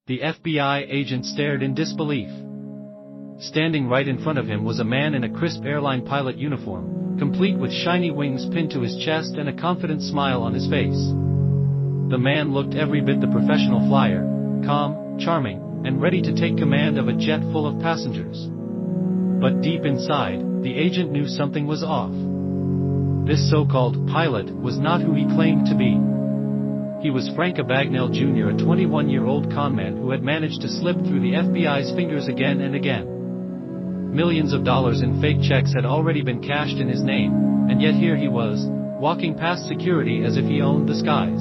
The FBI agent stared in disbelief. Standing right in front of him was a man in a crisp airline pilot uniform, complete with shiny wings pinned to his chest and a confident smile on his face. The man looked every bit the professional flyer, calm, charming, and ready to take command of a jet full of passengers. But deep inside, the agent knew something was off. This so-called pilot was not who he claimed to be. He was Frank Abagnale Jr., a 21-year-old conman who had managed to slip through the FBI's fingers again and again. Millions of dollars in fake checks had already been cashed in his name, and yet here he was, walking past security as if he owned the skies.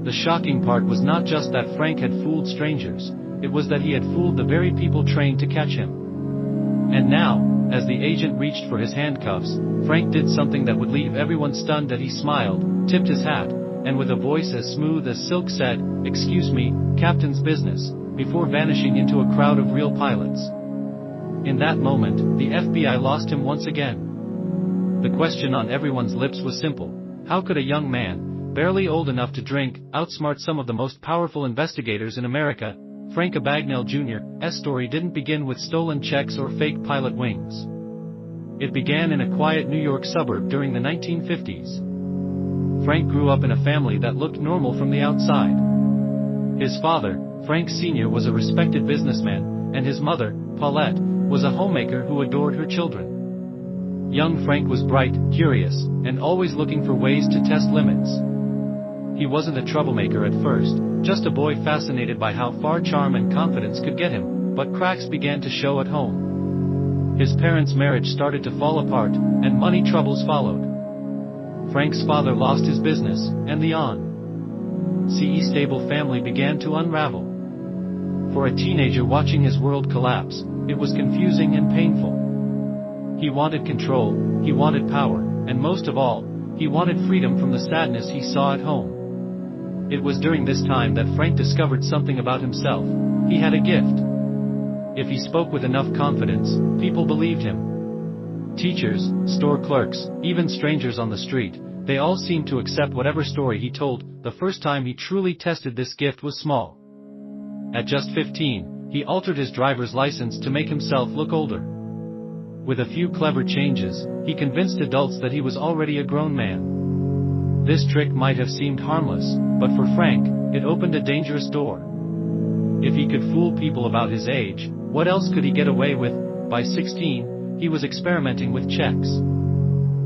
The shocking part was not just that Frank had fooled strangers, it was that he had fooled the very people trained to catch him. And now, as the agent reached for his handcuffs, Frank did something that would leave everyone stunned. That he smiled, tipped his hat, and with a voice as smooth as silk said, "Excuse me, captain's business," before vanishing into a crowd of real pilots. In that moment, the FBI lost him once again. The question on everyone's lips was simple: how could a young man, barely old enough to drink, outsmart some of the most powerful investigators in America? Frank Abagnale Jr.'s story didn't begin with stolen checks or fake pilot wings. It began in a quiet New York suburb during the 1950s. Frank grew up in a family that looked normal from the outside. His father, Frank Sr., was a respected businessman, and his mother, Paulette, was a homemaker who adored her children. Young Frank was bright, curious, and always looking for ways to test limits. He wasn't a troublemaker at first, just a boy fascinated by how far charm and confidence could get him, but cracks began to show at home. His parents' marriage started to fall apart, and money troubles followed. Frank's father lost his business, and the stable family began to unravel. For a teenager watching his world collapse, it was confusing and painful. He wanted control, he wanted power, and most of all, he wanted freedom from the sadness he saw at home. It was during this time that Frank discovered something about himself. He had a gift. If he spoke with enough confidence, people believed him. Teachers, store clerks, even strangers on the street, they all seemed to accept whatever story he told. The first time he truly tested this gift was small. At just 15, he altered his driver's license to make himself look older. With a few clever changes, he convinced adults that he was already a grown man. This trick might have seemed harmless, but for Frank, it opened a dangerous door. If he could fool people about his age, what else could he get away with? By 16, he was experimenting with checks.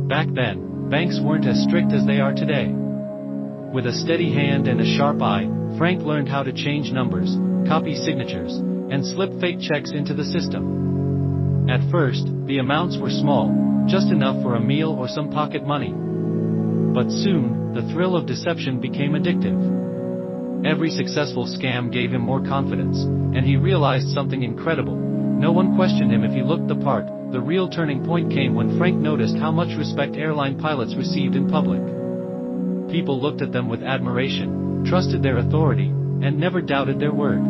Back then, banks weren't as strict as they are today. With a steady hand and a sharp eye, Frank learned how to change numbers, copy signatures, and slip fake checks into the system. At first, the amounts were small, just enough for a meal or some pocket money. But soon, the thrill of deception became addictive. Every successful scam gave him more confidence, and he realized something incredible. No one questioned him if he looked the part. The real turning point came when Frank noticed how much respect airline pilots received in public. People looked at them with admiration, trusted their authority, and never doubted their word.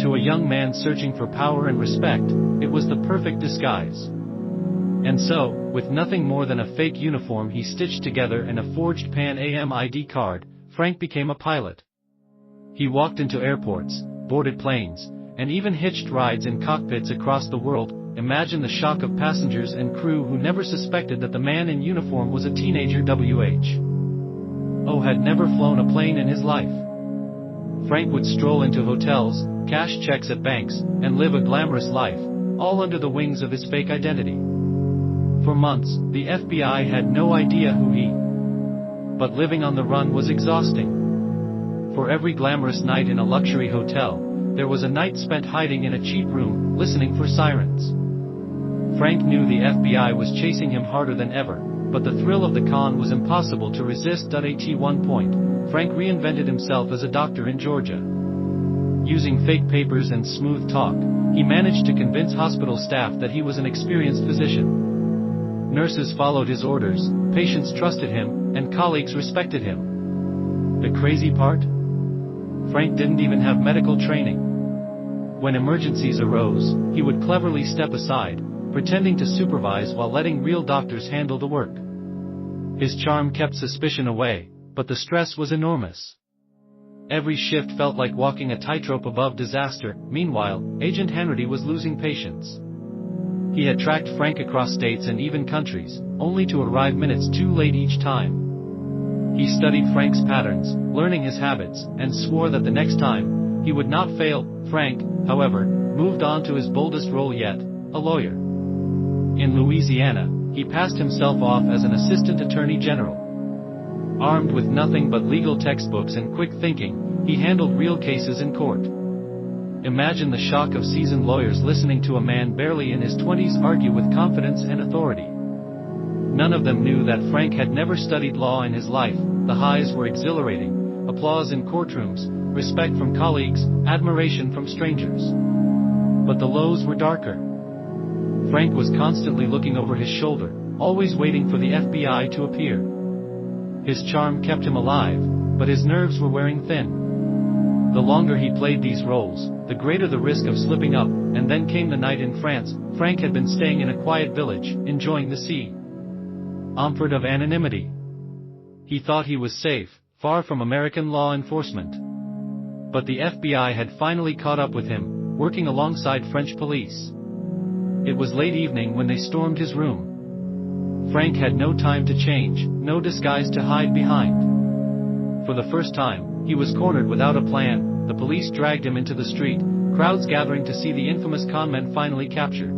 To a young man searching for power and respect, it was the perfect disguise. And so, with nothing more than a fake uniform he stitched together and a forged Pan Am ID card, Frank became a pilot. He walked into airports, boarded planes, and even hitched rides in cockpits across the world. Imagine the shock of passengers and crew who never suspected that the man in uniform was a teenager had never flown a plane in his life. Frank would stroll into hotels, cash checks at banks, and live a glamorous life, all under the wings of his fake identity. For months, the FBI had no idea who but living on the run was exhausting. For every glamorous night in a luxury hotel, there was a night spent hiding in a cheap room, listening for sirens. Frank knew the FBI was chasing him harder than ever, but the thrill of the con was impossible to resist. At one point, Frank reinvented himself as a doctor in Georgia. Using fake papers and smooth talk, he managed to convince hospital staff that he was an experienced physician. Nurses followed his orders, patients trusted him, and colleagues respected him. The crazy part? Frank didn't even have medical training. When emergencies arose, he would cleverly step aside, pretending to supervise while letting real doctors handle the work. His charm kept suspicion away, but the stress was enormous. Every shift felt like walking a tightrope above disaster. Meanwhile, Agent Hannity was losing patience. He had tracked Frank across states and even countries, only to arrive minutes too late each time. He studied Frank's patterns, learning his habits, and swore that the next time, he would not fail. Frank, however, moved on to his boldest role yet, a lawyer. In Louisiana, he passed himself off as an assistant attorney general. Armed with nothing but legal textbooks and quick thinking, he handled real cases in court. Imagine the shock of seasoned lawyers listening to a man barely in his 20s argue with confidence and authority. None of them knew that Frank had never studied law in his life. The highs were exhilarating: applause in courtrooms, respect from colleagues, admiration from strangers. But the lows were darker. Frank was constantly looking over his shoulder, always waiting for the FBI to appear. His charm kept him alive, but his nerves were wearing thin. The longer he played these roles, the greater the risk of slipping up. And then came the night in France. Frank had been staying in a quiet village, enjoying the sea. Comfort of anonymity. He thought he was safe, far from American law enforcement. But the FBI had finally caught up with him, working alongside French police. It was late evening when they stormed his room. Frank had no time to change, no disguise to hide behind. For the first time, he was cornered without a plan. The police dragged him into the street, crowds gathering to see the infamous conman finally captured.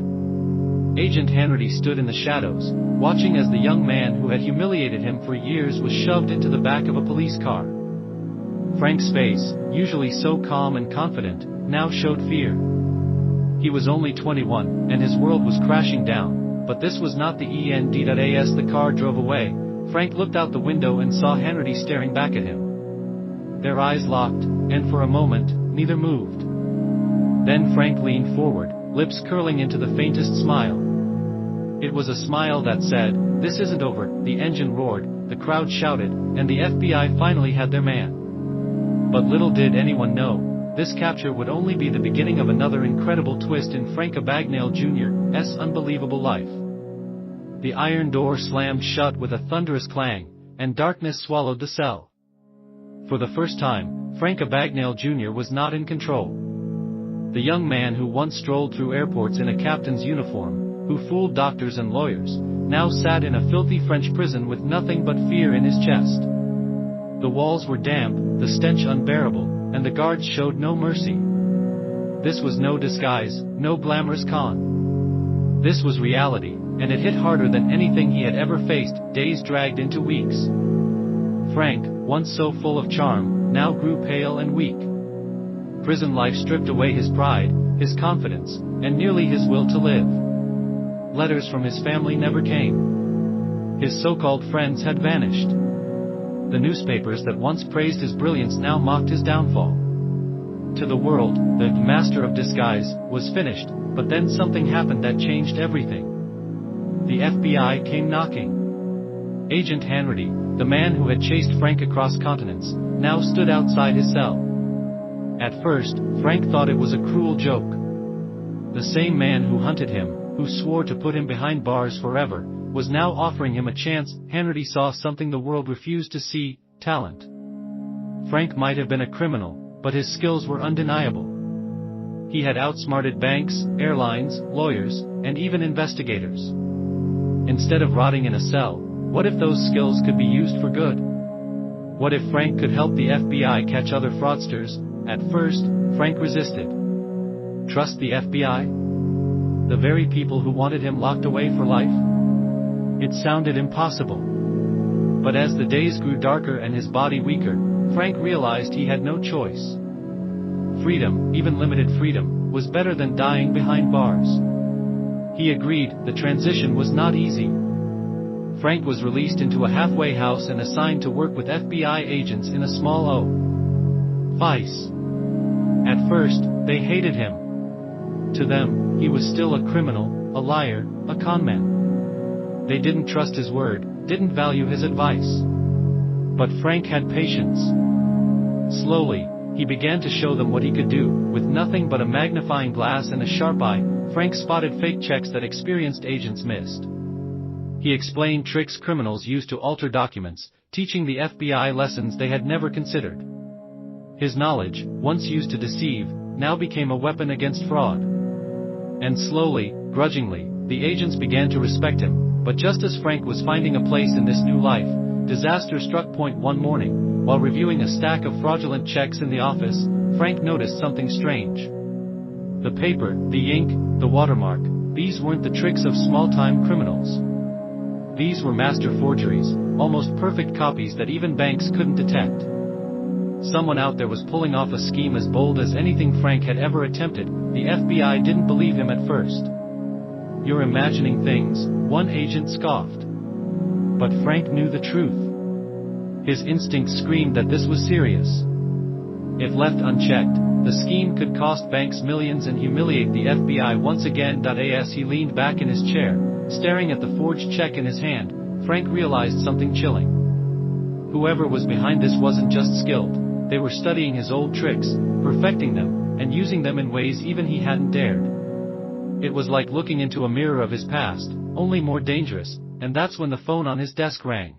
Agent Hannity stood in the shadows, watching as the young man who had humiliated him for years was shoved into the back of a police car. Frank's face, usually so calm and confident, now showed fear. He was only 21, and his world was crashing down, but this was not the end. As the car drove away, Frank looked out the window and saw Hannity staring back at him. Their eyes locked, and for a moment, neither moved. Then Frank leaned forward, lips curling into the faintest smile. It was a smile that said, "This isn't over." The engine roared, the crowd shouted, and the FBI finally had their man. But little did anyone know, this capture would only be the beginning of another incredible twist in Frank Abagnale Jr.'s unbelievable life. The iron door slammed shut with a thunderous clang, and darkness swallowed the cell. For the first time, Frank Abagnale Jr. was not in control. The young man who once strolled through airports in a captain's uniform, who fooled doctors and lawyers, now sat in a filthy French prison with nothing but fear in his chest. The walls were damp, the stench unbearable, and the guards showed no mercy. This was no disguise, no glamorous con. This was reality, and it hit harder than anything he had ever faced. Days dragged into weeks. Frank, once so full of charm, now grew pale and weak. Prison life stripped away his pride, his confidence, and nearly his will to live. Letters from his family never came. His so-called friends had vanished. The newspapers that once praised his brilliance now mocked his downfall. To the world, the master of disguise was finished, but then something happened that changed everything. The FBI came knocking. Agent Hannity, the man who had chased Frank across continents, now stood outside his cell. At first, Frank thought it was a cruel joke. The same man who hunted him, who swore to put him behind bars forever, was now offering him a chance. Hannity saw something the world refused to see: talent. Frank might have been a criminal, but his skills were undeniable. He had outsmarted banks, airlines, lawyers, and even investigators. Instead of rotting in a cell, what if those skills could be used for good? What if Frank could help the FBI catch other fraudsters? At first, Frank resisted. Trust the FBI? The very people who wanted him locked away for life? It sounded impossible. But as the days grew darker and his body weaker, Frank realized he had no choice. Freedom, even limited freedom, was better than dying behind bars. He agreed. The transition was not easy. Frank was released into a halfway house and assigned to work with FBI agents in a small office. At first, they hated him. To them, he was still a criminal, a liar, a conman. They didn't trust his word, didn't value his advice. But Frank had patience. Slowly, he began to show them what he could do. With nothing but a magnifying glass and a sharp eye, Frank spotted fake checks that experienced agents missed. He explained tricks criminals used to alter documents, teaching the FBI lessons they had never considered. His knowledge, once used to deceive, now became a weapon against fraud. And slowly, grudgingly, the agents began to respect him, but just as Frank was finding a place in this new life, disaster struck point one morning. While reviewing a stack of fraudulent checks in the office, Frank noticed something strange. The paper, the ink, the watermark, these weren't the tricks of small-time criminals. These were master forgeries, almost perfect copies that even banks couldn't detect. Someone out there was pulling off a scheme as bold as anything Frank had ever attempted. The FBI didn't believe him at first. "You're imagining things," one agent scoffed. But Frank knew the truth. His instinct screamed that this was serious. If left unchecked, the scheme could cost banks millions and humiliate the FBI once again. As he leaned back in his chair, staring at the forged check in his hand, Frank realized something chilling. Whoever was behind this wasn't just skilled, they were studying his old tricks, perfecting them, and using them in ways even he hadn't dared. It was like looking into a mirror of his past, only more dangerous, and that's when the phone on his desk rang.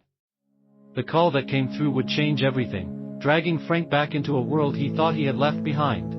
The call that came through would change everything, dragging Frank back into a world he thought he had left behind.